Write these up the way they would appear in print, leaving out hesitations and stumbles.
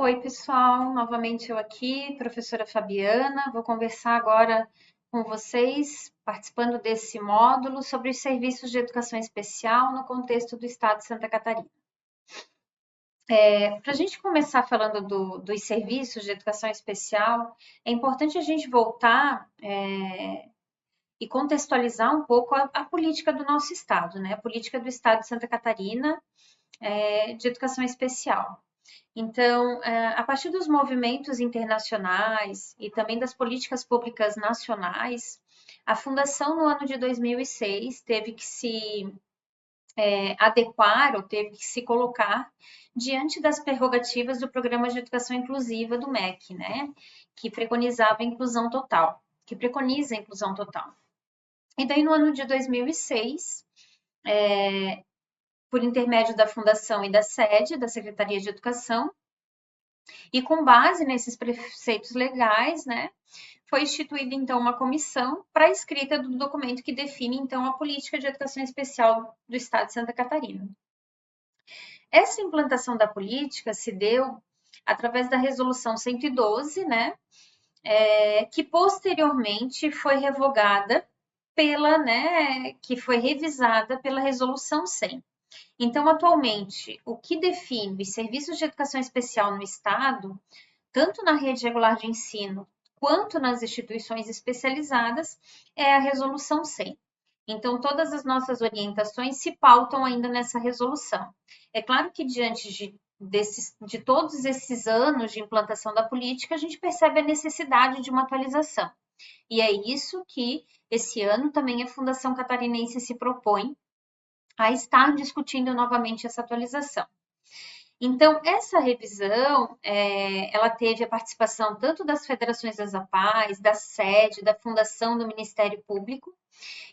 Oi, pessoal. Novamente eu aqui, professora Fabiana. Vou conversar agora com vocês, participando desse módulo sobre os serviços de educação especial no contexto do Estado de Santa Catarina. Para a gente começar falando dos serviços de educação especial, é importante a gente voltar e contextualizar um pouco a política do nosso Estado, né? A política do Estado de Santa Catarina de educação especial. Então, a partir dos movimentos internacionais e também das políticas públicas nacionais, a Fundação, no ano de 2006, teve que se adequar ou teve que se colocar diante das prerrogativas do Programa de Educação Inclusiva do MEC, né? Que preconizava a inclusão total, que preconiza a inclusão total. E daí, no ano de 2006, por intermédio da Fundação e da sede da Secretaria de Educação, e com base nesses preceitos legais, né, foi instituída então uma comissão para a escrita do documento que define então a política de educação especial do Estado de Santa Catarina. Essa implantação da política se deu através da Resolução 112, né, que posteriormente foi revogada pela, né, que foi revisada pela Resolução 100. Então, atualmente, o que define os serviços de educação especial no Estado, tanto na rede regular de ensino quanto nas instituições especializadas, é a Resolução 100. Então, todas as nossas orientações se pautam ainda nessa resolução. É claro que, diante de todos esses anos de implantação da política, a gente percebe a necessidade de uma atualização. E é isso que, esse ano, também a Fundação Catarinense se propõe a estar discutindo novamente essa atualização. Então, essa revisão, ela teve a participação tanto das federações das APAES, da sede, da Fundação do Ministério Público,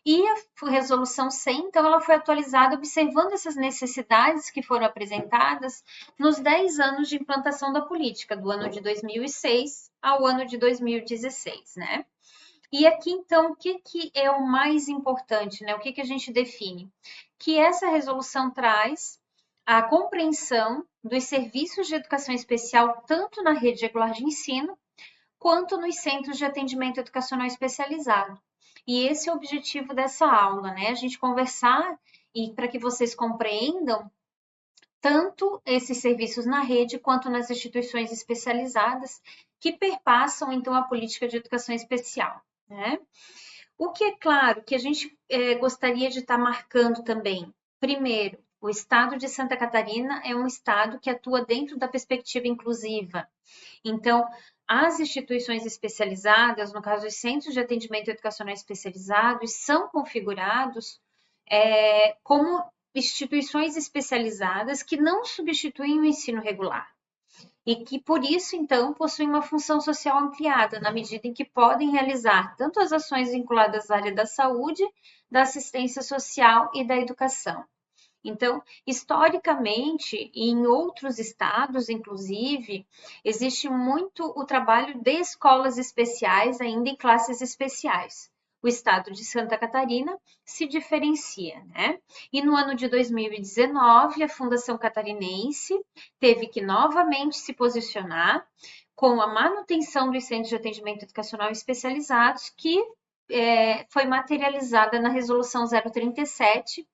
e a Resolução 100, então, ela foi atualizada observando essas necessidades que foram apresentadas nos 10 anos de implantação da política, do ano de 2006 ao ano de 2016, né? E aqui, então, o que é o mais importante, né? O que a gente define? Que essa resolução traz a compreensão dos serviços de educação especial, tanto na rede regular de ensino, quanto nos centros de atendimento educacional especializado. E esse é o objetivo dessa aula, né? A gente conversar e para que vocês compreendam tanto esses serviços na rede quanto nas instituições especializadas que perpassam, então, a política de educação especial, né? O que é claro que a gente gostaria de estar marcando também. Primeiro, o estado de Santa Catarina é um estado que atua dentro da perspectiva inclusiva. Então, as instituições especializadas, no caso, os centros de atendimento educacional especializados, são configurados como instituições especializadas que não substituem o ensino regular. E que, por isso, então, possuem uma função social ampliada, na medida em que podem realizar tanto as ações vinculadas à área da saúde, da assistência social e da educação. Então, historicamente, e em outros estados, inclusive, existe muito o trabalho de escolas especiais, ainda em classes especiais. O estado de Santa Catarina se diferencia, né? E no ano de 2019, a Fundação Catarinense teve que novamente se posicionar com a manutenção dos centros de atendimento educacional especializados, que foi materializada na Resolução 037,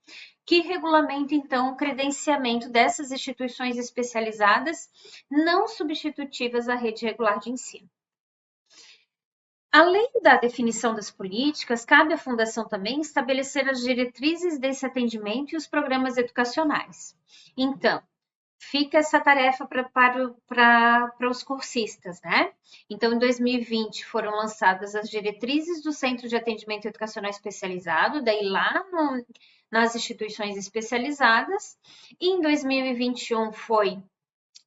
que regulamenta, então, o credenciamento dessas instituições especializadas não substitutivas à rede regular de ensino. Além da definição das políticas, cabe à Fundação também estabelecer as diretrizes desse atendimento e os programas educacionais. Então, fica essa tarefa para os cursistas, né? Então, em 2020 foram lançadas as diretrizes do Centro de Atendimento Educacional Especializado, daí lá nas instituições especializadas, e em 2021 foi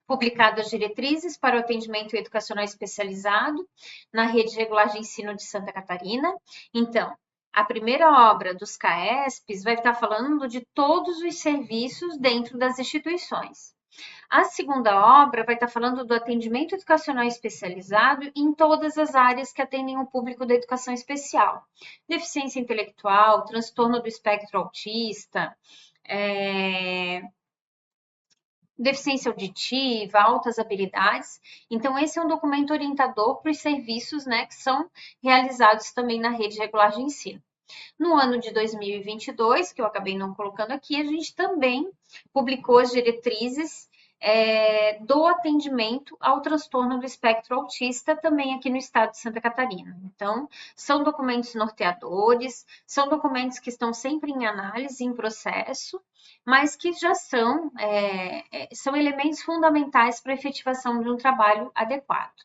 publicadas as diretrizes para o atendimento educacional especializado na rede regular de ensino de Santa Catarina. Então, a primeira obra dos CAESPs vai estar falando de todos os serviços dentro das instituições. A segunda obra vai estar falando do atendimento educacional especializado em todas as áreas que atendem o público da educação especial. Deficiência intelectual, transtorno do espectro autista, deficiência auditiva, altas habilidades. Então, esse é um documento orientador para os serviços, né, que são realizados também na rede regular de ensino. No ano de 2022, que eu acabei não colocando aqui, a gente também publicou as diretrizes do atendimento ao transtorno do espectro autista, também aqui no estado de Santa Catarina. Então, são documentos norteadores, são documentos que estão sempre em análise, em processo, mas que já são elementos fundamentais para a efetivação de um trabalho adequado.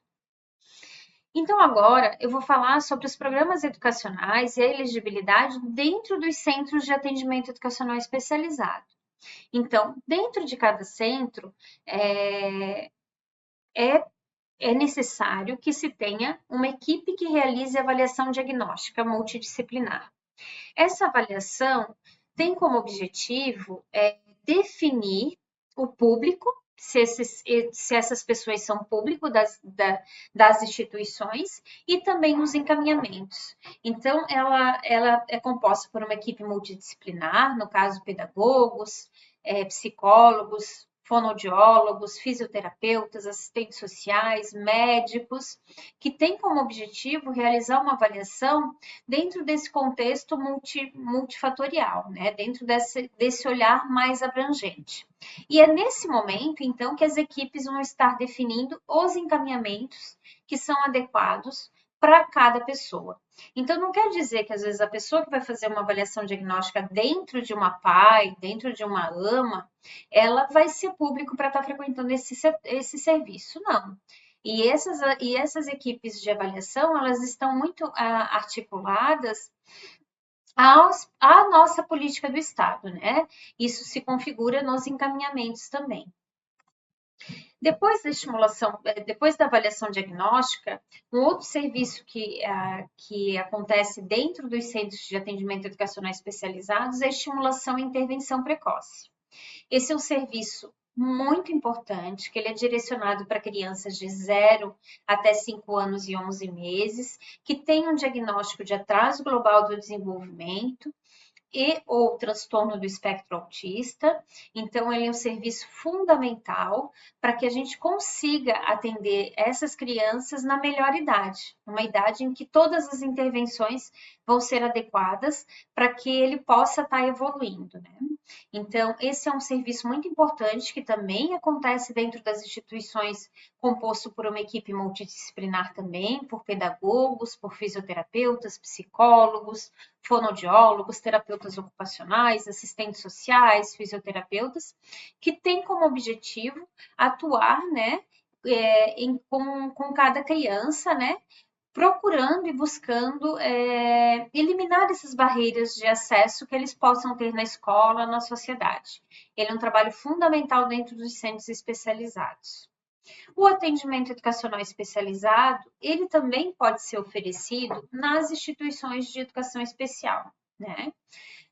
Então, agora eu vou falar sobre os programas educacionais e a elegibilidade dentro dos centros de atendimento educacional especializado. Então, dentro de cada centro, é necessário que se tenha uma equipe que realize avaliação diagnóstica multidisciplinar. Essa avaliação tem como objetivo definir o público, se essas pessoas são público das instituições, e também os encaminhamentos. Então, ela é composta por uma equipe multidisciplinar, no caso, pedagogos, psicólogos, fonoaudiólogos, fisioterapeutas, assistentes sociais, médicos, que tem como objetivo realizar uma avaliação dentro desse contexto multifatorial, né? Dentro desse olhar mais abrangente. E é nesse momento, então, que as equipes vão estar definindo os encaminhamentos que são adequados para cada pessoa. Então, não quer dizer que, às vezes, a pessoa que vai fazer uma avaliação diagnóstica dentro de uma PAI, dentro de uma AMA, ela vai ser público para estar frequentando esse serviço. Não. E essas equipes de avaliação, elas estão muito articuladas à nossa política do Estado, né? Isso se configura nos encaminhamentos também. Depois da estimulação, depois da avaliação diagnóstica, um outro serviço que acontece dentro dos centros de atendimento educacional especializados é a estimulação e intervenção precoce. Esse é um serviço muito importante, que ele é direcionado para crianças de 0 até 5 anos e 11 meses, que têm um diagnóstico de atraso global do desenvolvimento e ou transtorno do espectro autista. Então, ele é um serviço fundamental para que a gente consiga atender essas crianças na melhor idade, uma idade em que todas as intervenções vão ser adequadas para que ele possa estar evoluindo, né? Então, esse é um serviço muito importante que também acontece dentro das instituições, composto por uma equipe multidisciplinar também, por pedagogos, por fisioterapeutas, psicólogos, fonoaudiólogos, terapeutas ocupacionais, assistentes sociais, fisioterapeutas, que tem como objetivo atuar, né, com cada criança, né, procurando e buscando eliminar essas barreiras de acesso que eles possam ter na escola, na sociedade. Ele é um trabalho fundamental dentro dos centros especializados. O atendimento educacional especializado, ele também pode ser oferecido nas instituições de educação especial, né?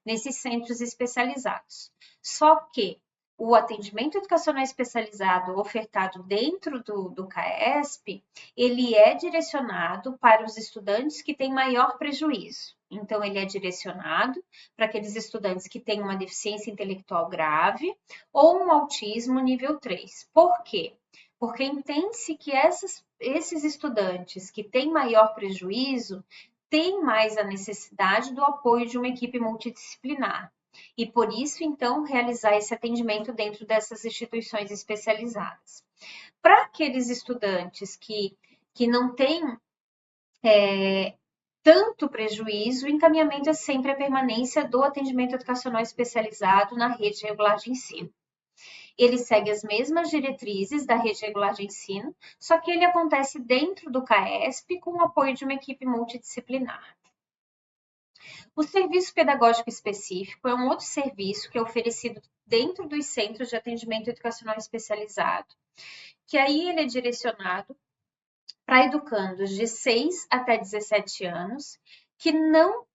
Nesses centros especializados. Só que o atendimento educacional especializado ofertado dentro do CAESP, ele é direcionado para os estudantes que têm maior prejuízo. Então, ele é direcionado para aqueles estudantes que têm uma deficiência intelectual grave ou um autismo nível 3. Por quê? Porque entende-se que esses estudantes que têm maior prejuízo têm mais a necessidade do apoio de uma equipe multidisciplinar. E por isso, então, realizar esse atendimento dentro dessas instituições especializadas. Para aqueles estudantes que não têm tanto prejuízo, o encaminhamento é sempre a permanência do atendimento educacional especializado na rede regular de ensino. Ele segue as mesmas diretrizes da rede regular de ensino, só que ele acontece dentro do CAESP com o apoio de uma equipe multidisciplinar. O serviço pedagógico específico é um outro serviço que é oferecido dentro dos centros de atendimento educacional especializado, que aí ele é direcionado para educandos de 6 até 17 anos que não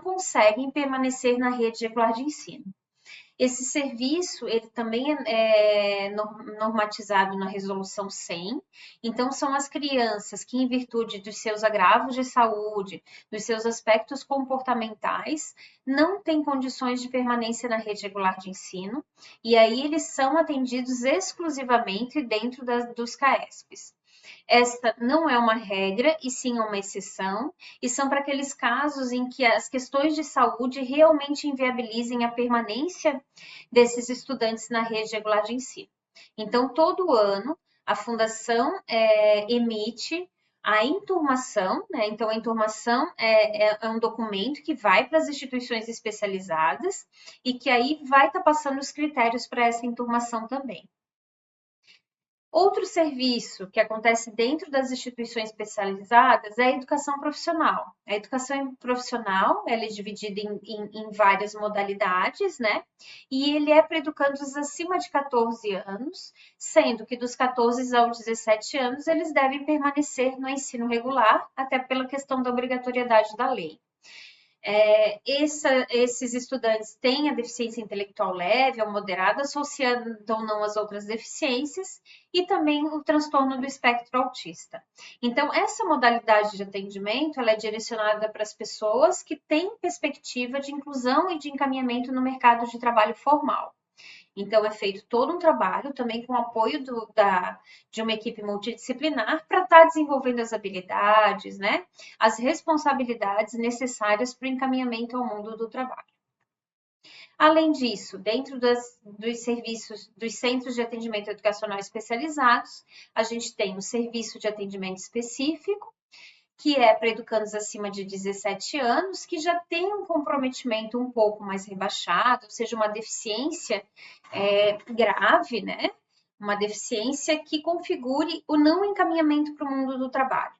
conseguem permanecer na rede regular de ensino. Esse serviço, ele também é normatizado na Resolução 100. Então, são as crianças que, em virtude dos seus agravos de saúde, dos seus aspectos comportamentais, não têm condições de permanência na rede regular de ensino, e aí eles são atendidos exclusivamente dentro dos CAESPs. Esta não é uma regra, e sim uma exceção, e são para aqueles casos em que as questões de saúde realmente inviabilizem a permanência desses estudantes na rede regular de ensino. Então, todo ano, a Fundação emite a inturmação, né? Então, a inturmação é um documento que vai para as instituições especializadas e que aí vai estar passando os critérios para essa inturmação também. Outro serviço que acontece dentro das instituições especializadas é a educação profissional. A educação profissional ela é dividida em várias modalidades, né? E ele é para educandos acima de 14 anos, sendo que dos 14 aos 17 anos eles devem permanecer no ensino regular, até pela questão da obrigatoriedade da lei. Esses estudantes têm a deficiência intelectual leve ou moderada, associando ou não as outras deficiências, e também o transtorno do espectro autista. Então, essa modalidade de atendimento ela é direcionada para as pessoas que têm perspectiva de inclusão e de encaminhamento no mercado de trabalho formal. Então, é feito todo um trabalho também com o apoio de uma equipe multidisciplinar para estar desenvolvendo as habilidades, né? As responsabilidades necessárias para o encaminhamento ao mundo do trabalho. Além disso, dentro dos serviços dos centros de atendimento educacional especializados, a gente tem o serviço de atendimento específico, que é para educandos acima de 17 anos, que já tem um comprometimento um pouco mais rebaixado, ou seja, uma deficiência grave, né? Uma deficiência que configure o não encaminhamento para o mundo do trabalho.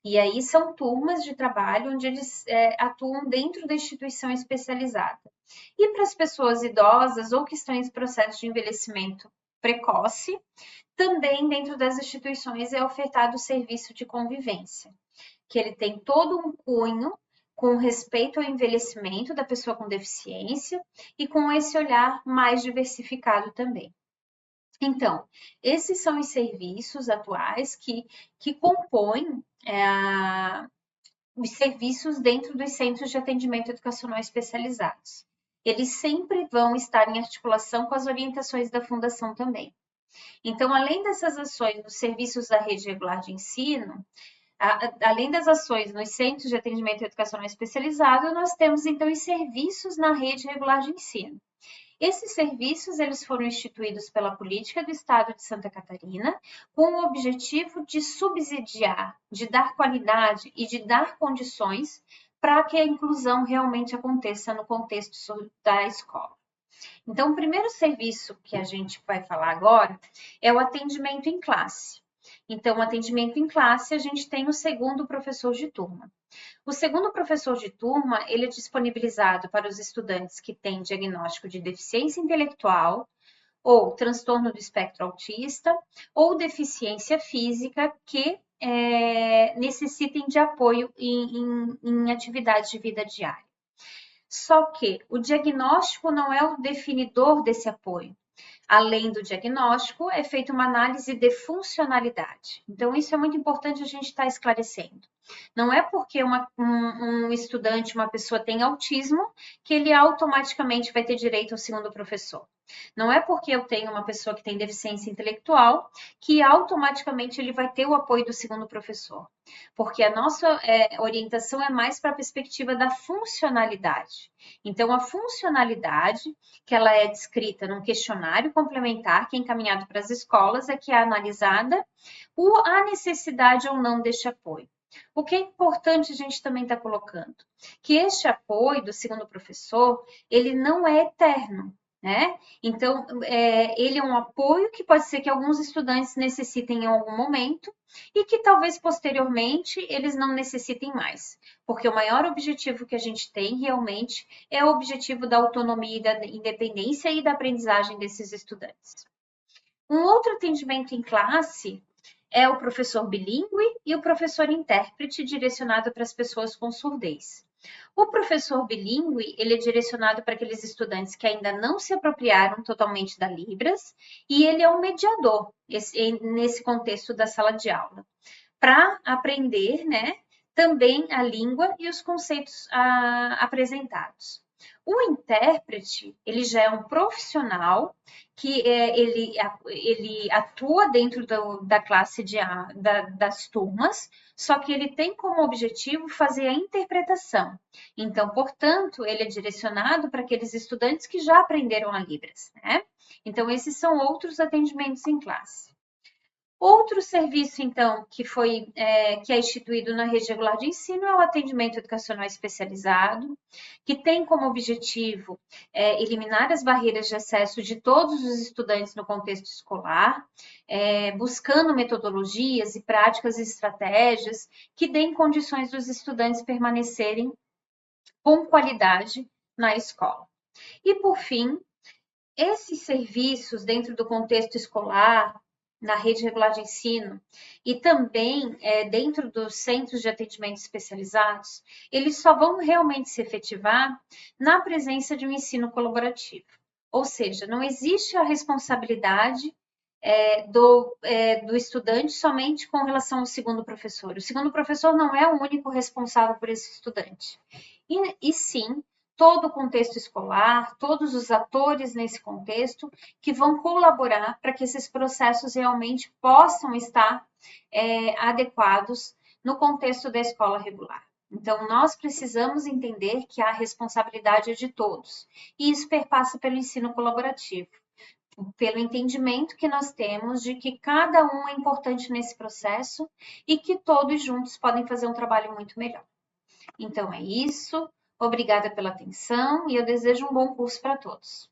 E aí são turmas de trabalho onde eles atuam dentro da instituição especializada. E para as pessoas idosas ou que estão em processo de envelhecimento precoce, também dentro das instituições é ofertado o serviço de convivência, que ele tem todo um cunho com respeito ao envelhecimento da pessoa com deficiência e com esse olhar mais diversificado também. Então, esses são os serviços atuais que compõem os serviços dentro dos centros de atendimento educacional especializados. Eles sempre vão estar em articulação com as orientações da Fundação também. Então, além dessas ações nos serviços da rede regular de ensino, além das ações nos centros de atendimento educacional especializado, nós temos então os serviços na rede regular de ensino. Esses serviços eles foram instituídos pela política do Estado de Santa Catarina com o objetivo de subsidiar, de dar qualidade e de dar condições para que a inclusão realmente aconteça no contexto da escola. Então, o primeiro serviço que a gente vai falar agora é o atendimento em classe. Então, o atendimento em classe, a gente tem o segundo professor de turma. O segundo professor de turma, ele é disponibilizado para os estudantes que têm diagnóstico de deficiência intelectual ou transtorno do espectro autista ou deficiência física que necessitem de apoio em atividades de vida diária. Só que o diagnóstico não é o definidor desse apoio. Além do diagnóstico, é feita uma análise de funcionalidade. Então, isso é muito importante a gente estar esclarecendo. Não é porque um estudante, uma pessoa tem autismo, que ele automaticamente vai ter direito ao segundo professor. Não é porque eu tenho uma pessoa que tem deficiência intelectual, que automaticamente ele vai ter o apoio do segundo professor. Porque a nossa orientação é mais para a perspectiva da funcionalidade. Então, a funcionalidade, que ela é descrita num questionário complementar que é encaminhado para as escolas, é que é analisada a necessidade ou não deste apoio. O que é importante a gente também está colocando? Que este apoio do segundo professor, ele não é eterno, né? Então, ele é um apoio que pode ser que alguns estudantes necessitem em algum momento e que talvez posteriormente eles não necessitem mais, porque o maior objetivo que a gente tem realmente é o objetivo da autonomia e da independência e da aprendizagem desses estudantes. Um outro atendimento em classe é o professor bilíngue e o professor intérprete direcionado para as pessoas com surdez. O professor bilíngue, ele é direcionado para aqueles estudantes que ainda não se apropriaram totalmente da Libras, e ele é um mediador nesse contexto da sala de aula, para aprender, né, também a língua e os conceitos apresentados. O intérprete, ele já é um profissional que ele atua dentro da classe das turmas, só que ele tem como objetivo fazer a interpretação. Então, portanto, ele é direcionado para aqueles estudantes que já aprenderam a Libras, né? Então, esses são outros atendimentos em classe. Outro serviço, então, que é instituído na rede regular de ensino é o atendimento educacional especializado, que tem como objetivo eliminar as barreiras de acesso de todos os estudantes no contexto escolar, buscando metodologias e práticas e estratégias que deem condições dos estudantes permanecerem com qualidade na escola. E, por fim, esses serviços dentro do contexto escolar, na rede regular de ensino e também dentro dos centros de atendimento especializados, eles só vão realmente se efetivar na presença de um ensino colaborativo. Ou seja, não existe a responsabilidade do estudante somente com relação ao segundo professor. O segundo professor não é o único responsável por esse estudante. E sim, todo o contexto escolar, todos os atores nesse contexto que vão colaborar para que esses processos realmente possam estar adequados no contexto da escola regular. Então, nós precisamos entender que a responsabilidade é de todos, e isso perpassa pelo ensino colaborativo, pelo entendimento que nós temos de que cada um é importante nesse processo e que todos juntos podem fazer um trabalho muito melhor. Então, é isso. Obrigada pela atenção e eu desejo um bom curso para todos.